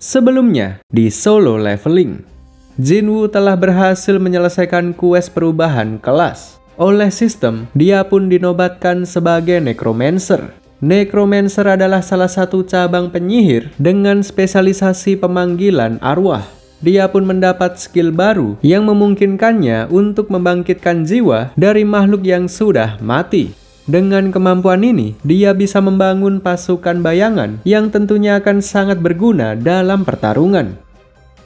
Sebelumnya, di Solo Leveling, Jinwoo telah berhasil menyelesaikan quest perubahan kelas. Oleh sistem, dia pun dinobatkan sebagai Necromancer. Necromancer adalah salah satu cabang penyihir dengan spesialisasi pemanggilan arwah. Dia pun mendapat skill baru yang memungkinkannya untuk membangkitkan jiwa dari makhluk yang sudah mati. Dengan kemampuan ini, dia bisa membangun pasukan bayangan yang tentunya akan sangat berguna dalam pertarungan.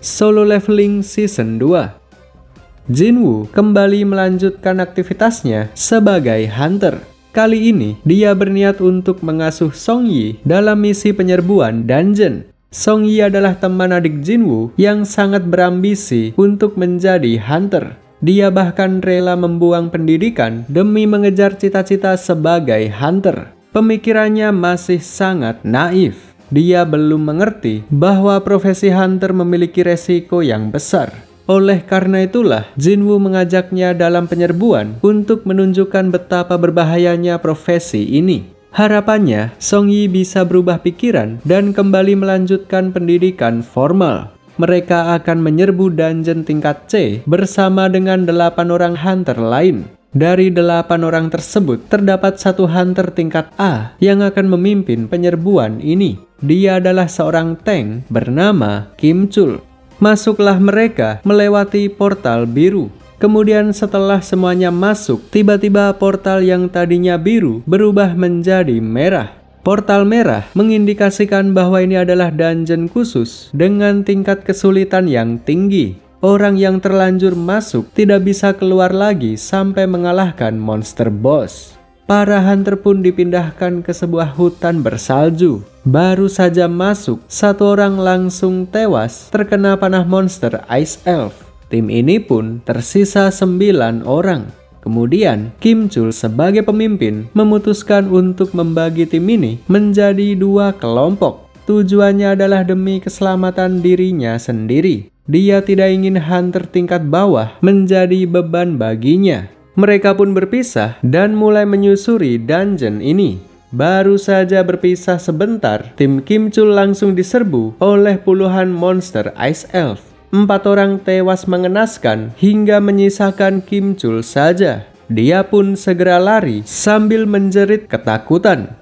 Solo Leveling Season 2. Jinwoo kembali melanjutkan aktivitasnya sebagai hunter. Kali ini, dia berniat untuk mengasuh Songyi dalam misi penyerbuan dungeon. Songyi adalah teman adik Jinwoo yang sangat berambisi untuk menjadi hunter. Dia bahkan rela membuang pendidikan demi mengejar cita-cita sebagai hunter. Pemikirannya masih sangat naif. Dia belum mengerti bahwa profesi hunter memiliki resiko yang besar. Oleh karena itulah, Jinwoo mengajaknya dalam penyerbuan untuk menunjukkan betapa berbahayanya profesi ini. Harapannya, Songyi bisa berubah pikiran dan kembali melanjutkan pendidikan formal. Mereka akan menyerbu dungeon tingkat C bersama dengan 8 orang hunter lain. Dari 8 orang tersebut, terdapat satu hunter tingkat A yang akan memimpin penyerbuan ini. Dia adalah seorang tank bernama Kim Chul. Masuklah mereka melewati portal biru. Kemudian setelah semuanya masuk, tiba-tiba portal yang tadinya biru berubah menjadi merah. Portal merah mengindikasikan bahwa ini adalah dungeon khusus dengan tingkat kesulitan yang tinggi. Orang yang terlanjur masuk tidak bisa keluar lagi sampai mengalahkan monster boss. Para hunter pun dipindahkan ke sebuah hutan bersalju. Baru saja masuk, satu orang langsung tewas terkena panah monster Ice Elf. Tim ini pun tersisa 9 orang. Kemudian, Kim Chul sebagai pemimpin memutuskan untuk membagi tim ini menjadi 2 kelompok. Tujuannya adalah demi keselamatan dirinya sendiri. Dia tidak ingin hunter tingkat bawah menjadi beban baginya. Mereka pun berpisah dan mulai menyusuri dungeon ini. Baru saja berpisah sebentar, tim Kim Chul langsung diserbu oleh puluhan monster Ice Elf. 4 orang tewas mengenaskan hingga menyisakan Kim Chul saja. Dia pun segera lari sambil menjerit ketakutan.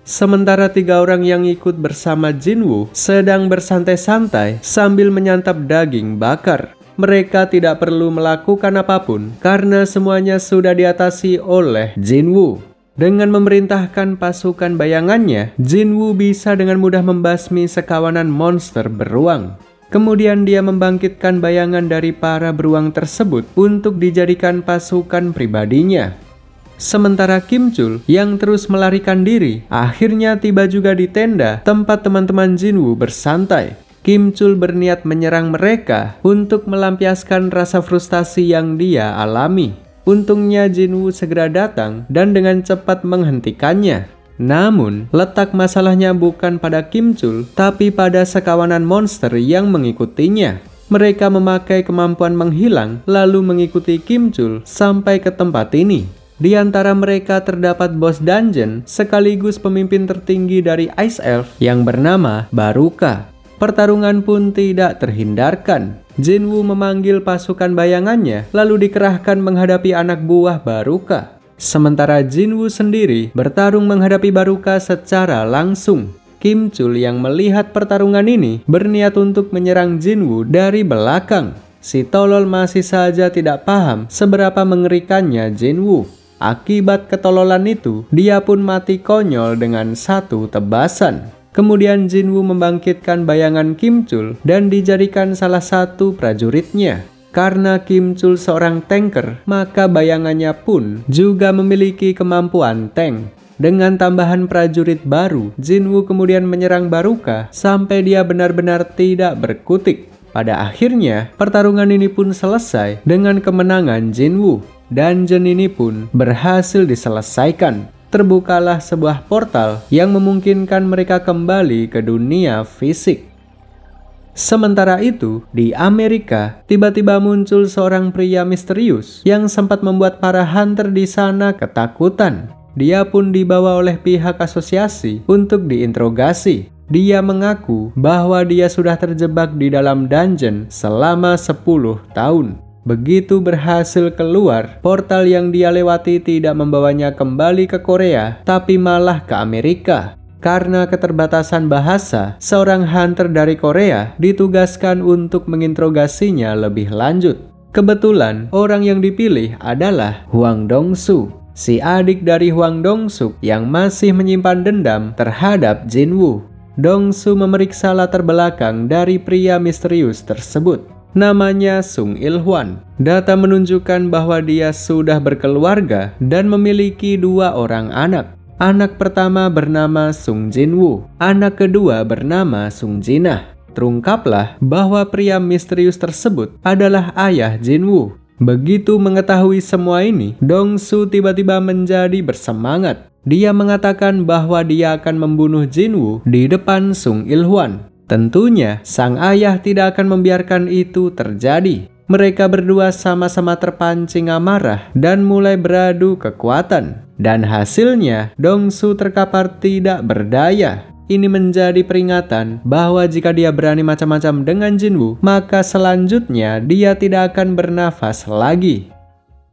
Sementara 3 orang yang ikut bersama Jinwoo sedang bersantai-santai sambil menyantap daging bakar. Mereka tidak perlu melakukan apapun karena semuanya sudah diatasi oleh Jinwoo. Dengan memerintahkan pasukan bayangannya, Jinwoo bisa dengan mudah membasmi sekawanan monster beruang. Kemudian dia membangkitkan bayangan dari para beruang tersebut untuk dijadikan pasukan pribadinya. Sementara Kim Chul yang terus melarikan diri, akhirnya tiba juga di tenda tempat teman-teman Jinwoo bersantai. Kim Chul berniat menyerang mereka untuk melampiaskan rasa frustasi yang dia alami. Untungnya Jinwoo segera datang dan dengan cepat menghentikannya. Namun, letak masalahnya bukan pada Kim Chul, tapi pada sekawanan monster yang mengikutinya. Mereka memakai kemampuan menghilang, lalu mengikuti Kim Chul sampai ke tempat ini. Di antara mereka terdapat bos dungeon, sekaligus pemimpin tertinggi dari Ice Elf yang bernama Baruka. Pertarungan pun tidak terhindarkan. Jinwoo memanggil pasukan bayangannya, lalu dikerahkan menghadapi anak buah Baruka. Sementara Jinwoo sendiri bertarung menghadapi Baruka secara langsung. Kim Chul yang melihat pertarungan ini berniat untuk menyerang Jinwoo dari belakang. Si tolol masih saja tidak paham seberapa mengerikannya Jinwoo. Akibat ketololan itu, dia pun mati konyol dengan satu tebasan. Kemudian Jinwoo membangkitkan bayangan Kim Chul dan dijadikan salah satu prajuritnya. Karena Kim Chul seorang tanker, maka bayangannya pun juga memiliki kemampuan tank. Dengan tambahan prajurit baru, Jinwoo kemudian menyerang Baruka sampai dia benar-benar tidak berkutik. Pada akhirnya, pertarungan ini pun selesai dengan kemenangan Jinwoo. Dungeon ini pun berhasil diselesaikan. Terbukalah sebuah portal yang memungkinkan mereka kembali ke dunia fisik. Sementara itu, di Amerika, tiba-tiba muncul seorang pria misterius yang sempat membuat para hunter di sana ketakutan. Dia pun dibawa oleh pihak asosiasi untuk diinterogasi. Dia mengaku bahwa dia sudah terjebak di dalam dungeon selama 10 tahun. Begitu berhasil keluar, portal yang dia lewati tidak membawanya kembali ke Korea, tapi malah ke Amerika. Karena keterbatasan bahasa, seorang hunter dari Korea ditugaskan untuk menginterogasinya lebih lanjut. Kebetulan, orang yang dipilih adalah Hwang Dong-soo, si adik dari Hwang Dong-suk yang masih menyimpan dendam terhadap Jin-woo. Dong-soo memeriksa latar belakang dari pria misterius tersebut. Namanya Sung Il-hwan. Data menunjukkan bahwa dia sudah berkeluarga dan memiliki 2 orang anak. Anak pertama bernama Sung Jin-woo, anak kedua bernama Sung Jinah. Terungkaplah bahwa pria misterius tersebut adalah ayah Jin-woo. Begitu mengetahui semua ini, Dong-soo tiba-tiba menjadi bersemangat. Dia mengatakan bahwa dia akan membunuh Jin-woo di depan Sung Il-hwan. Tentunya, sang ayah tidak akan membiarkan itu terjadi. Mereka berdua sama-sama terpancing amarah dan mulai beradu kekuatan. Dan hasilnya, Dong-soo terkapar tidak berdaya. Ini menjadi peringatan bahwa jika dia berani macam-macam dengan Jin-woo, maka selanjutnya dia tidak akan bernafas lagi.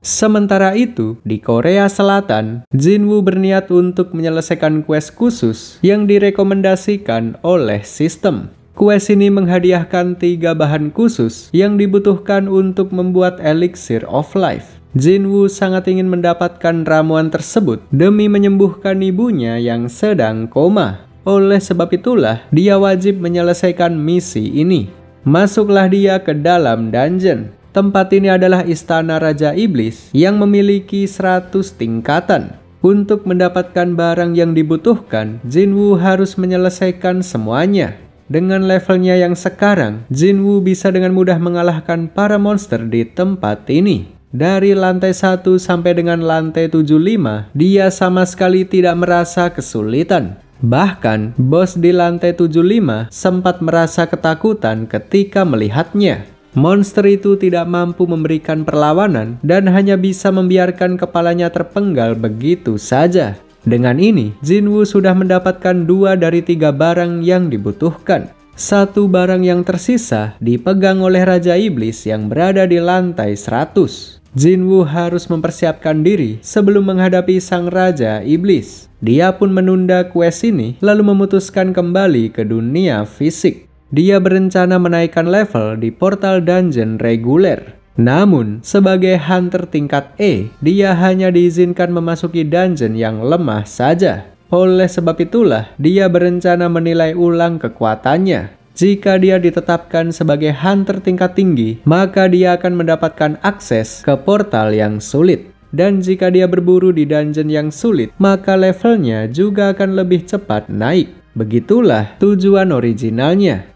Sementara itu, di Korea Selatan, Jin-woo berniat untuk menyelesaikan quest khusus yang direkomendasikan oleh sistem. Quest ini menghadiahkan 3 bahan khusus yang dibutuhkan untuk membuat Elixir of Life. Jin-woo sangat ingin mendapatkan ramuan tersebut demi menyembuhkan ibunya yang sedang koma. Oleh sebab itulah, dia wajib menyelesaikan misi ini. Masuklah dia ke dalam dungeon. Tempat ini adalah istana Raja Iblis yang memiliki 100 tingkatan. Untuk mendapatkan barang yang dibutuhkan, Jin-woo harus menyelesaikan semuanya. Dengan levelnya yang sekarang, Jin-woo bisa dengan mudah mengalahkan para monster di tempat ini. Dari lantai 1 sampai dengan lantai 75, dia sama sekali tidak merasa kesulitan. Bahkan, bos di lantai 75 sempat merasa ketakutan ketika melihatnya. Monster itu tidak mampu memberikan perlawanan dan hanya bisa membiarkan kepalanya terpenggal begitu saja. Dengan ini, Jin-woo sudah mendapatkan 2 dari 3 barang yang dibutuhkan. 1 barang yang tersisa dipegang oleh Raja Iblis yang berada di lantai 100. Jin-woo harus mempersiapkan diri sebelum menghadapi sang Raja Iblis. Dia pun menunda quest ini lalu memutuskan kembali ke dunia fisik. Dia berencana menaikkan level di portal dungeon reguler. Namun, sebagai hunter tingkat E, dia hanya diizinkan memasuki dungeon yang lemah saja. Oleh sebab itulah, dia berencana menilai ulang kekuatannya. Jika dia ditetapkan sebagai hunter tingkat tinggi, maka dia akan mendapatkan akses ke portal yang sulit. Dan jika dia berburu di dungeon yang sulit, maka levelnya juga akan lebih cepat naik. Begitulah tujuan originalnya.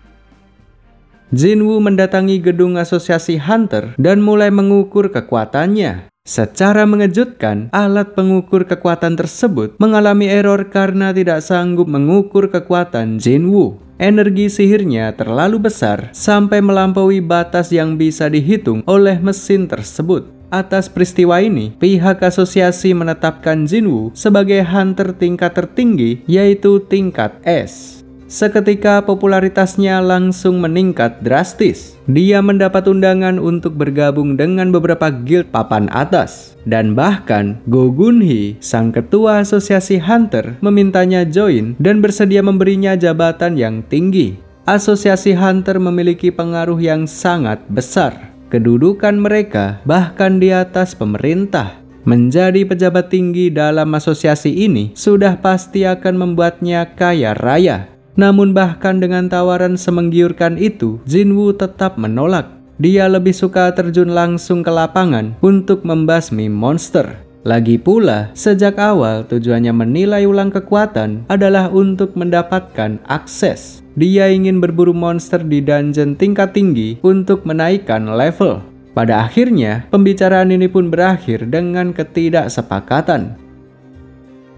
Jin-woo mendatangi gedung asosiasi hunter dan mulai mengukur kekuatannya. Secara mengejutkan, alat pengukur kekuatan tersebut mengalami error karena tidak sanggup mengukur kekuatan Jin-woo. Energi sihirnya terlalu besar sampai melampaui batas yang bisa dihitung oleh mesin tersebut. Atas peristiwa ini, pihak asosiasi menetapkan Jin-woo sebagai hunter tingkat tertinggi, yaitu tingkat S. Seketika popularitasnya langsung meningkat drastis. Dia mendapat undangan untuk bergabung dengan beberapa guild papan atas. Dan bahkan Go Gun-hee, sang ketua asosiasi hunter, memintanya join dan bersedia memberinya jabatan yang tinggi. Asosiasi hunter memiliki pengaruh yang sangat besar. Kedudukan mereka bahkan di atas pemerintah. Menjadi pejabat tinggi dalam asosiasi ini sudah pasti akan membuatnya kaya raya. Namun bahkan dengan tawaran semenggiurkan itu, Jin-woo tetap menolak. Dia lebih suka terjun langsung ke lapangan untuk membasmi monster. Lagi pula, sejak awal tujuannya menilai ulang kekuatan adalah untuk mendapatkan akses. Dia ingin berburu monster di dungeon tingkat tinggi untuk menaikkan level. Pada akhirnya, pembicaraan ini pun berakhir dengan ketidaksepakatan.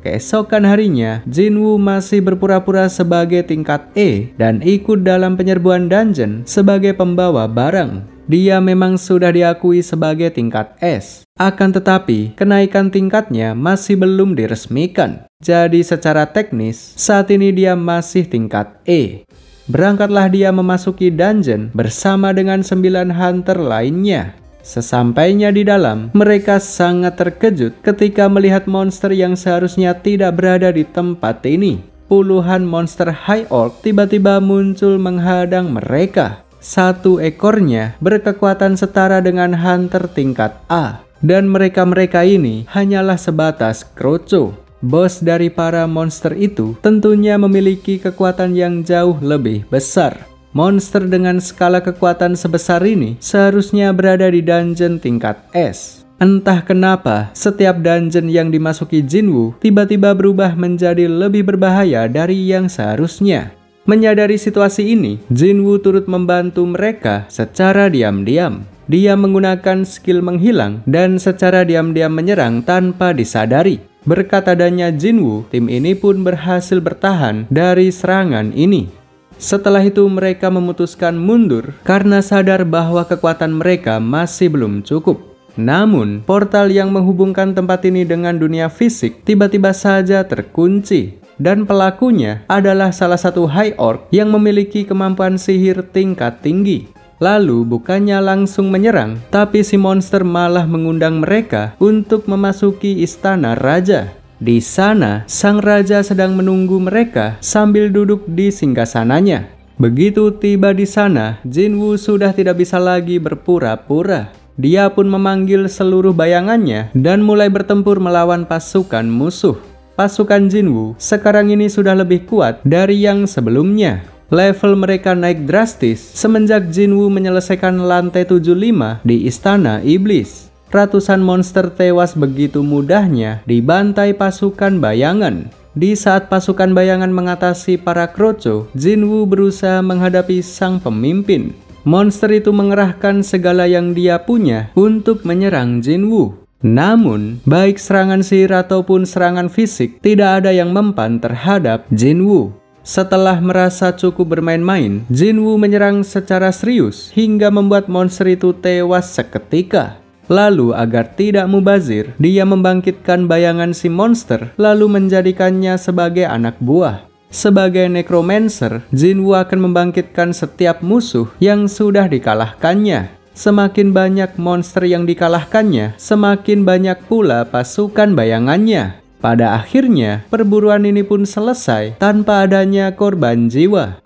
Keesokan harinya, Jin-woo masih berpura-pura sebagai tingkat E dan ikut dalam penyerbuan dungeon sebagai pembawa barang. Dia memang sudah diakui sebagai tingkat S. Akan tetapi, kenaikan tingkatnya masih belum diresmikan. Jadi secara teknis, saat ini dia masih tingkat E. Berangkatlah dia memasuki dungeon bersama dengan 9 hunter lainnya. Sesampainya di dalam, mereka sangat terkejut ketika melihat monster yang seharusnya tidak berada di tempat ini. Puluhan monster High Orc tiba-tiba muncul menghadang mereka. Satu ekornya berkekuatan setara dengan hunter tingkat A. Dan mereka-mereka ini hanyalah sebatas kroco. Bos dari para monster itu tentunya memiliki kekuatan yang jauh lebih besar. Monster dengan skala kekuatan sebesar ini seharusnya berada di dungeon tingkat S. Entah kenapa, setiap dungeon yang dimasuki Jinwoo tiba-tiba berubah menjadi lebih berbahaya dari yang seharusnya. Menyadari situasi ini, Jinwoo turut membantu mereka secara diam-diam. Dia menggunakan skill menghilang dan secara diam-diam menyerang tanpa disadari. Berkat adanya Jinwoo, tim ini pun berhasil bertahan dari serangan ini. Setelah itu mereka memutuskan mundur karena sadar bahwa kekuatan mereka masih belum cukup. Namun, portal yang menghubungkan tempat ini dengan dunia fisik tiba-tiba saja terkunci. Dan pelakunya adalah salah satu High Orc yang memiliki kemampuan sihir tingkat tinggi. Lalu bukannya langsung menyerang, tapi si monster malah mengundang mereka untuk memasuki istana raja. Di sana, sang raja sedang menunggu mereka sambil duduk di singgasananya. Begitu tiba di sana, Jinwoo sudah tidak bisa lagi berpura-pura. Dia pun memanggil seluruh bayangannya dan mulai bertempur melawan pasukan musuh. Pasukan Jinwoo sekarang ini sudah lebih kuat dari yang sebelumnya. Level mereka naik drastis semenjak Jinwoo menyelesaikan lantai 75 di Istana Iblis. Ratusan monster tewas begitu mudahnya dibantai pasukan bayangan. Di saat pasukan bayangan mengatasi para kroco, Jinwoo berusaha menghadapi sang pemimpin. Monster itu mengerahkan segala yang dia punya untuk menyerang Jinwoo. Namun, baik serangan sihir ataupun serangan fisik, tidak ada yang mempan terhadap Jinwoo. Setelah merasa cukup bermain-main, Jinwoo menyerang secara serius hingga membuat monster itu tewas seketika. Lalu agar tidak mubazir, dia membangkitkan bayangan si monster lalu menjadikannya sebagai anak buah. Sebagai necromancer, Jinwoo akan membangkitkan setiap musuh yang sudah dikalahkannya. Semakin banyak monster yang dikalahkannya, semakin banyak pula pasukan bayangannya. Pada akhirnya, perburuan ini pun selesai tanpa adanya korban jiwa.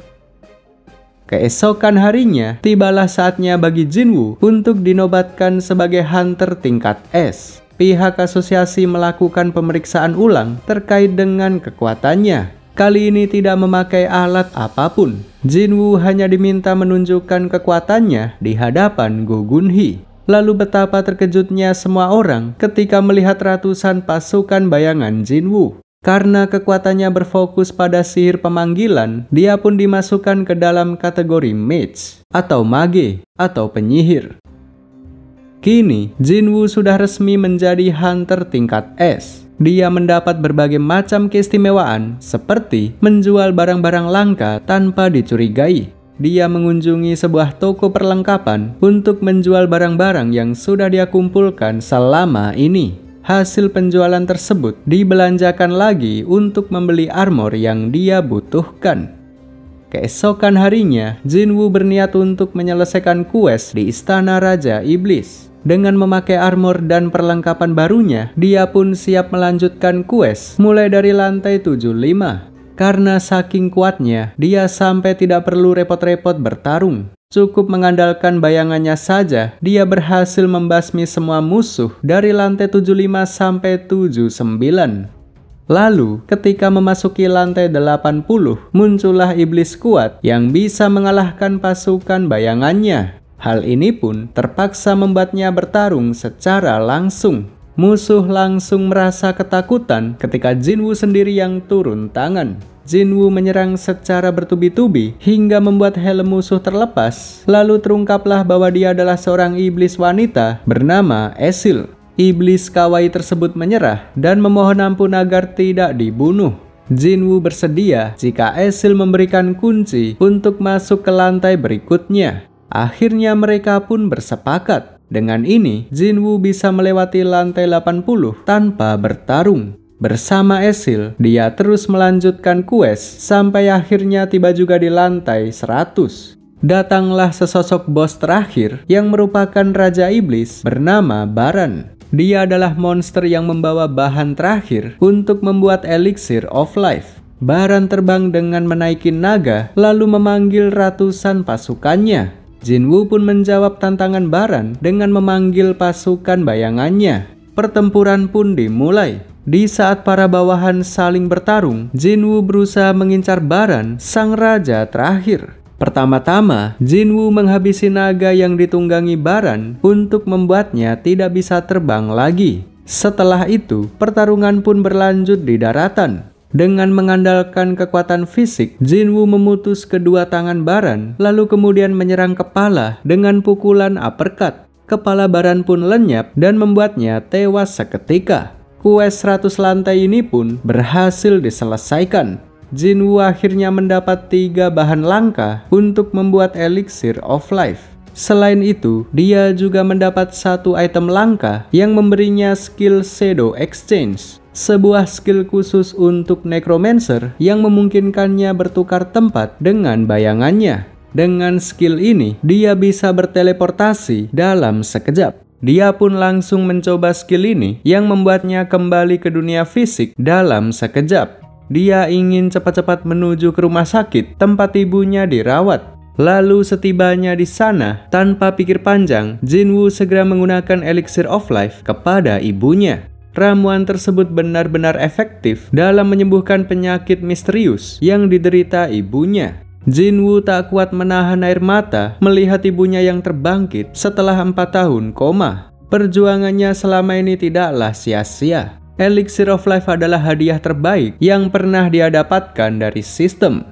Keesokan harinya, tibalah saatnya bagi Jinwoo untuk dinobatkan sebagai hunter tingkat S. Pihak asosiasi melakukan pemeriksaan ulang terkait dengan kekuatannya. Kali ini tidak memakai alat apapun. Jinwoo hanya diminta menunjukkan kekuatannya di hadapan Go Gunhee. Lalu betapa terkejutnya semua orang ketika melihat ratusan pasukan bayangan Jinwoo. Karena kekuatannya berfokus pada sihir pemanggilan, dia pun dimasukkan ke dalam kategori mage atau mage atau penyihir. Kini, Jinwoo sudah resmi menjadi hunter tingkat S. Dia mendapat berbagai macam keistimewaan seperti menjual barang-barang langka tanpa dicurigai. Dia mengunjungi sebuah toko perlengkapan untuk menjual barang-barang yang sudah dia kumpulkan selama ini. Hasil penjualan tersebut dibelanjakan lagi untuk membeli armor yang dia butuhkan. Keesokan harinya, Jinwoo berniat untuk menyelesaikan quest di Istana Raja Iblis. Dengan memakai armor dan perlengkapan barunya, dia pun siap melanjutkan quest mulai dari lantai 75. Karena saking kuatnya, dia sampai tidak perlu repot-repot bertarung. Cukup mengandalkan bayangannya saja, dia berhasil membasmi semua musuh dari lantai 75 sampai 79. Lalu, ketika memasuki lantai 80, muncullah iblis kuat yang bisa mengalahkan pasukan bayangannya. Hal ini pun terpaksa membuatnya bertarung secara langsung. Musuh langsung merasa ketakutan ketika Jinwoo sendiri yang turun tangan. Jinwoo menyerang secara bertubi-tubi hingga membuat helm musuh terlepas. Lalu terungkaplah bahwa dia adalah seorang iblis wanita bernama Esil. Iblis kawaii tersebut menyerah dan memohon ampun agar tidak dibunuh. Jinwoo bersedia jika Esil memberikan kunci untuk masuk ke lantai berikutnya. Akhirnya mereka pun bersepakat. Dengan ini, Jinwoo bisa melewati lantai 80 tanpa bertarung. Bersama Esil, dia terus melanjutkan quest sampai akhirnya tiba juga di lantai 100. Datanglah sesosok bos terakhir yang merupakan Raja Iblis bernama Baran. Dia adalah monster yang membawa bahan terakhir untuk membuat Elixir of Life. Baran terbang dengan menaikin naga lalu memanggil ratusan pasukannya. Jinwoo pun menjawab tantangan Baran dengan memanggil pasukan bayangannya. Pertempuran pun dimulai. Di saat para bawahan saling bertarung, Jinwoo berusaha mengincar Baran, sang raja terakhir. Pertama-tama, Jinwoo menghabisi naga yang ditunggangi Baran untuk membuatnya tidak bisa terbang lagi. Setelah itu, pertarungan pun berlanjut di daratan. Dengan mengandalkan kekuatan fisik, Jinwoo memutus kedua tangan Baran, lalu kemudian menyerang kepala dengan pukulan uppercut. Kepala Baran pun lenyap dan membuatnya tewas seketika. Quest 100 lantai ini pun berhasil diselesaikan. Jinwoo akhirnya mendapat 3 bahan langka untuk membuat Elixir of Life. Selain itu, dia juga mendapat 1 item langka yang memberinya skill Shadow Exchange, sebuah skill khusus untuk Necromancer yang memungkinkannya bertukar tempat dengan bayangannya. Dengan skill ini, dia bisa berteleportasi dalam sekejap. Dia pun langsung mencoba skill ini yang membuatnya kembali ke dunia fisik dalam sekejap. Dia ingin cepat-cepat menuju ke rumah sakit tempat ibunya dirawat. Lalu setibanya di sana, tanpa pikir panjang, Jinwoo segera menggunakan Elixir of Life kepada ibunya. Ramuan tersebut benar-benar efektif dalam menyembuhkan penyakit misterius yang diderita ibunya. Jinwoo tak kuat menahan air mata melihat ibunya yang terbangkit setelah 4 tahun koma. Perjuangannya selama ini tidaklah sia-sia. Elixir of Life adalah hadiah terbaik yang pernah dia dapatkan dari sistem.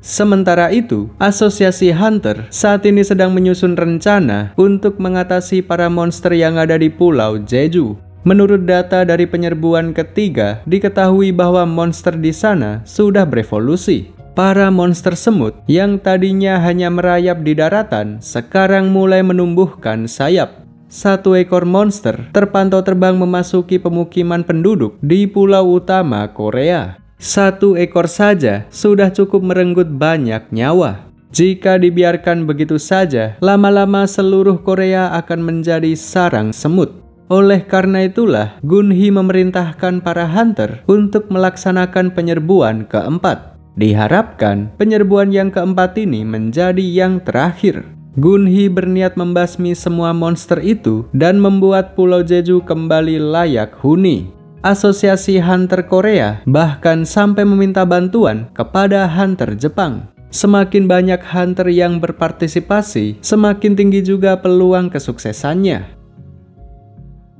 Sementara itu, Asosiasi Hunter saat ini sedang menyusun rencana untuk mengatasi para monster yang ada di Pulau Jeju. Menurut data dari penyerbuan ketiga, diketahui bahwa monster di sana sudah berevolusi. Para monster semut yang tadinya hanya merayap di daratan, sekarang mulai menumbuhkan sayap. 1 ekor monster terpantau terbang memasuki pemukiman penduduk di pulau utama Korea. 1 ekor saja sudah cukup merenggut banyak nyawa. Jika dibiarkan begitu saja, lama-lama seluruh Korea akan menjadi sarang semut. Oleh karena itulah, Gunhee memerintahkan para hunter untuk melaksanakan penyerbuan keempat. Diharapkan penyerbuan yang keempat ini menjadi yang terakhir. Gunhee berniat membasmi semua monster itu dan membuat Pulau Jeju kembali layak huni. Asosiasi Hunter Korea bahkan sampai meminta bantuan kepada Hunter Jepang. Semakin banyak hunter yang berpartisipasi, semakin tinggi juga peluang kesuksesannya.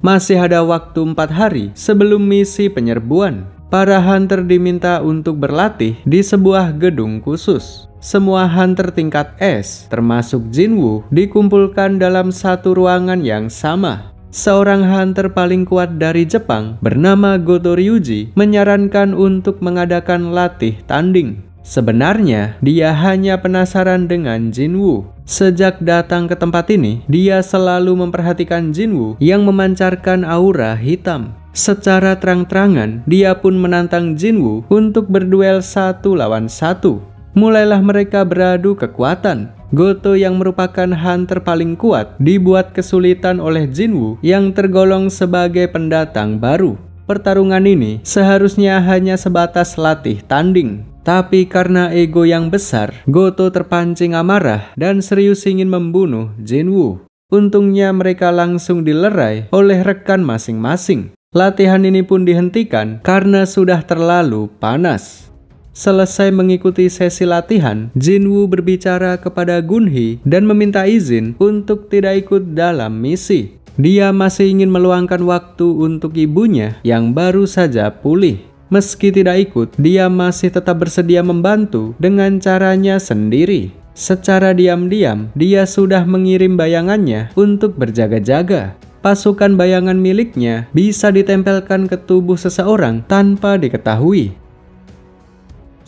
Masih ada waktu 4 hari sebelum misi penyerbuan. Para hunter diminta untuk berlatih di sebuah gedung khusus. Semua hunter tingkat S, termasuk Jinwoo, dikumpulkan dalam satu ruangan yang sama. Seorang hunter paling kuat dari Jepang bernama Goto Ryuji menyarankan untuk mengadakan latih tanding. Sebenarnya, dia hanya penasaran dengan Jinwoo. Sejak datang ke tempat ini, dia selalu memperhatikan Jinwoo yang memancarkan aura hitam. Secara terang-terangan, dia pun menantang Jinwoo untuk berduel 1 lawan 1. Mulailah mereka beradu kekuatan. Goto yang merupakan hunter paling kuat dibuat kesulitan oleh Jinwoo yang tergolong sebagai pendatang baru. Pertarungan ini seharusnya hanya sebatas latih tanding. Tapi karena ego yang besar, Goto terpancing amarah dan serius ingin membunuh Jinwoo. Untungnya mereka langsung dilerai oleh rekan masing-masing. Latihan ini pun dihentikan karena sudah terlalu panas. Selesai mengikuti sesi latihan, Jinwoo berbicara kepada Gunhee dan meminta izin untuk tidak ikut dalam misi. Dia masih ingin meluangkan waktu untuk ibunya yang baru saja pulih. Meski tidak ikut, dia masih tetap bersedia membantu dengan caranya sendiri. Secara diam-diam, dia sudah mengirim bayangannya untuk berjaga-jaga. Pasukan bayangan miliknya bisa ditempelkan ke tubuh seseorang tanpa diketahui.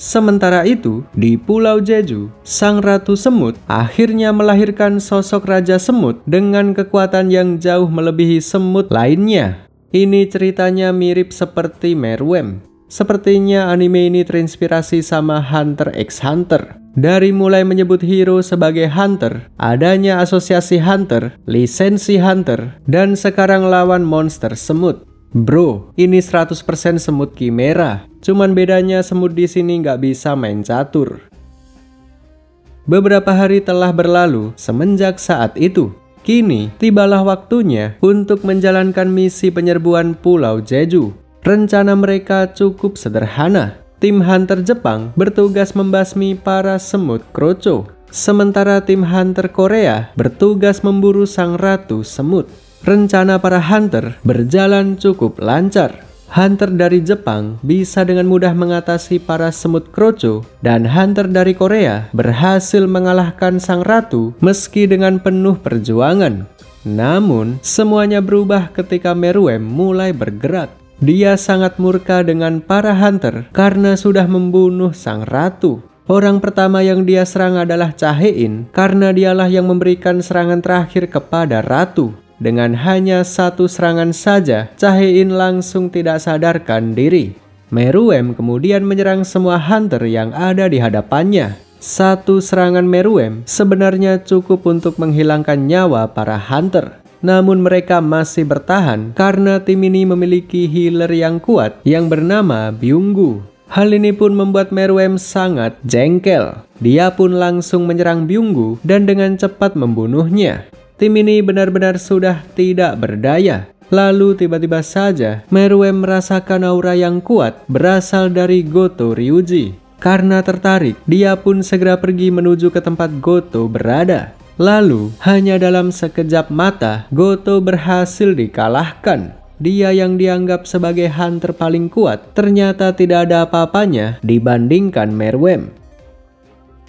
Sementara itu, di Pulau Jeju, Sang Ratu Semut akhirnya melahirkan sosok Raja Semut dengan kekuatan yang jauh melebihi semut lainnya. Ini ceritanya mirip seperti Meruem. Sepertinya anime ini terinspirasi sama Hunter x Hunter. Dari mulai menyebut hero sebagai Hunter, adanya asosiasi Hunter, lisensi Hunter, dan sekarang lawan monster semut. Bro, ini 100% semut Chimera. Cuman bedanya semut di sini nggak bisa main catur. Beberapa hari telah berlalu semenjak saat itu. Kini, tibalah waktunya untuk menjalankan misi penyerbuan Pulau Jeju. Rencana mereka cukup sederhana. Tim Hunter Jepang bertugas membasmi para semut kroco. Sementara tim Hunter Korea bertugas memburu Sang Ratu Semut. Rencana para Hunter berjalan cukup lancar. Hunter dari Jepang bisa dengan mudah mengatasi para semut kroco, dan Hunter dari Korea berhasil mengalahkan Sang Ratu meski dengan penuh perjuangan. Namun, semuanya berubah ketika Meruem mulai bergerak. Dia sangat murka dengan para Hunter karena sudah membunuh Sang Ratu. Orang pertama yang dia serang adalah Chaein karena dialah yang memberikan serangan terakhir kepada Ratu. Dengan hanya satu serangan saja, Chaein langsung tidak sadarkan diri. Meruem kemudian menyerang semua Hunter yang ada di hadapannya. Satu serangan Meruem sebenarnya cukup untuk menghilangkan nyawa para Hunter. Namun mereka masih bertahan karena tim ini memiliki healer yang kuat yang bernama Byunggu. Hal ini pun membuat Meruem sangat jengkel. Dia pun langsung menyerang Byunggu dan dengan cepat membunuhnya. Tim ini benar-benar sudah tidak berdaya. Lalu tiba-tiba saja Meruem merasakan aura yang kuat berasal dari Goto Ryuji. Karena tertarik, dia pun segera pergi menuju ke tempat Goto berada. Lalu, hanya dalam sekejap mata, Goto berhasil dikalahkan. Dia yang dianggap sebagai Hunter paling kuat, ternyata tidak ada apa-apanya dibandingkan Meruem.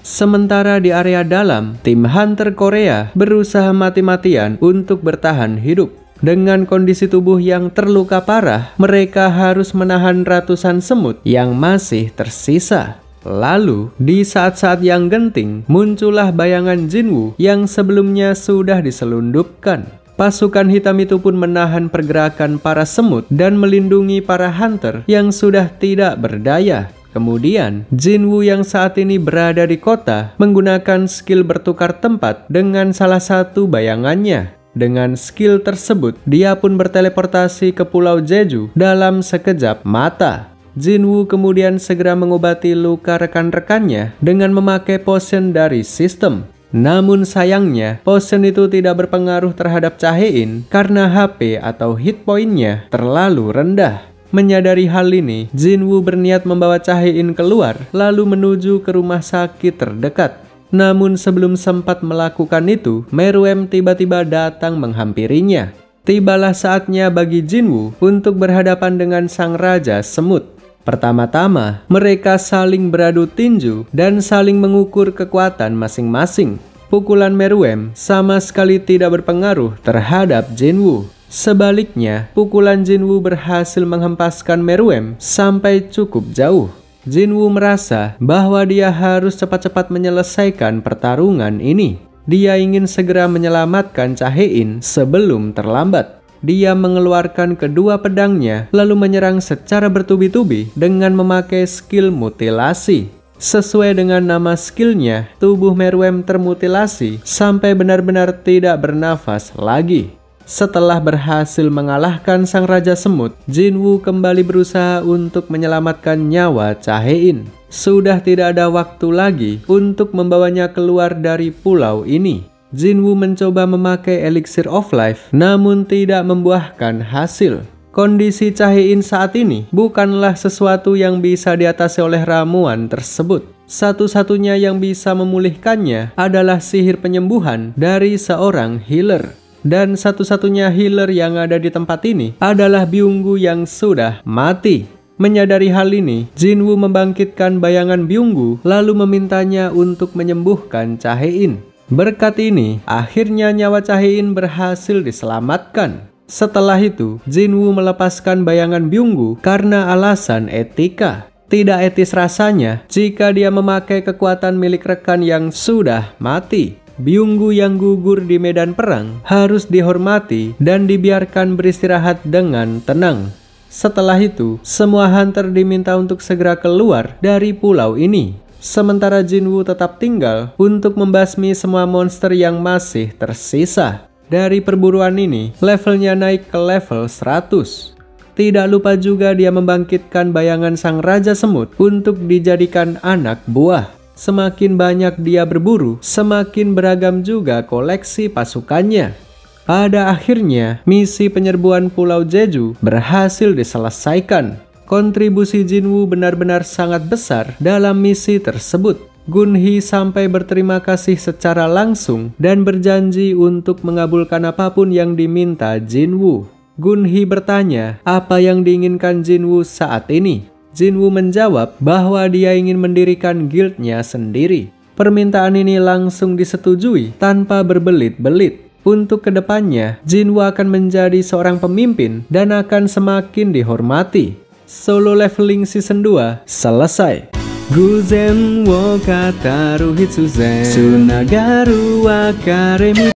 Sementara di area dalam, tim Hunter Korea berusaha mati-matian untuk bertahan hidup. Dengan kondisi tubuh yang terluka parah, mereka harus menahan ratusan semut yang masih tersisa. Lalu, di saat-saat yang genting, muncullah bayangan Jinwoo yang sebelumnya sudah diselundupkan. Pasukan hitam itu pun menahan pergerakan para semut dan melindungi para Hunter yang sudah tidak berdaya. Kemudian, Jinwoo yang saat ini berada di kota menggunakan skill bertukar tempat dengan salah satu bayangannya. Dengan skill tersebut, dia pun berteleportasi ke Pulau Jeju dalam sekejap mata. Jinwoo kemudian segera mengobati luka rekan-rekannya dengan memakai potion dari sistem. Namun sayangnya, potion itu tidak berpengaruh terhadap Chaein karena HP atau hit point-nya terlalu rendah. Menyadari hal ini, Jinwoo berniat membawa Chaein keluar lalu menuju ke rumah sakit terdekat. Namun sebelum sempat melakukan itu, Meruem tiba-tiba datang menghampirinya. Tibalah saatnya bagi Jinwoo untuk berhadapan dengan Sang Raja Semut. Pertama-tama, mereka saling beradu tinju dan saling mengukur kekuatan masing-masing. Pukulan Meruem sama sekali tidak berpengaruh terhadap Jinwoo. Sebaliknya, pukulan Jinwoo berhasil menghempaskan Meruem sampai cukup jauh. Jinwoo merasa bahwa dia harus cepat-cepat menyelesaikan pertarungan ini. Dia ingin segera menyelamatkan Chaein sebelum terlambat. Dia mengeluarkan kedua pedangnya lalu menyerang secara bertubi-tubi dengan memakai skill mutilasi. Sesuai dengan nama skillnya, tubuh Meruem termutilasi sampai benar-benar tidak bernafas lagi. Setelah berhasil mengalahkan Sang Raja Semut, Jinwoo kembali berusaha untuk menyelamatkan nyawa Chaein. Sudah tidak ada waktu lagi untuk membawanya keluar dari pulau ini. Jinwoo mencoba memakai Elixir of Life, namun tidak membuahkan hasil. Kondisi Chaein saat ini bukanlah sesuatu yang bisa diatasi oleh ramuan tersebut. Satu-satunya yang bisa memulihkannya adalah sihir penyembuhan dari seorang healer. Dan satu-satunya healer yang ada di tempat ini adalah Byunggu yang sudah mati. Menyadari hal ini, Jinwoo membangkitkan bayangan Byunggu lalu memintanya untuk menyembuhkan Chaein. Berkat ini, akhirnya nyawa Chaein berhasil diselamatkan. Setelah itu, Jinwoo melepaskan bayangan Byunggu karena alasan etika. Tidak etis rasanya jika dia memakai kekuatan milik rekan yang sudah mati. Byunggu yang gugur di medan perang harus dihormati dan dibiarkan beristirahat dengan tenang. Setelah itu, semua hunter diminta untuk segera keluar dari pulau ini. Sementara Jinwoo tetap tinggal untuk membasmi semua monster yang masih tersisa. Dari perburuan ini, levelnya naik ke level 100. Tidak lupa juga dia membangkitkan bayangan sang Raja Semut untuk dijadikan anak buah. Semakin banyak dia berburu, semakin beragam juga koleksi pasukannya. Pada akhirnya, misi penyerbuan Pulau Jeju berhasil diselesaikan. Kontribusi Jinwoo benar-benar sangat besar dalam misi tersebut. Gunhee sampai berterima kasih secara langsung dan berjanji untuk mengabulkan apapun yang diminta Jinwoo. Gunhee bertanya apa yang diinginkan Jinwoo saat ini. Jinwoo menjawab bahwa dia ingin mendirikan guildnya sendiri. Permintaan ini langsung disetujui tanpa berbelit-belit. Untuk kedepannya, Jinwoo akan menjadi seorang pemimpin dan akan semakin dihormati. Solo Leveling Season 2 selesai. Guzen wo kataru hitsuzen Tsunagaru wa karemi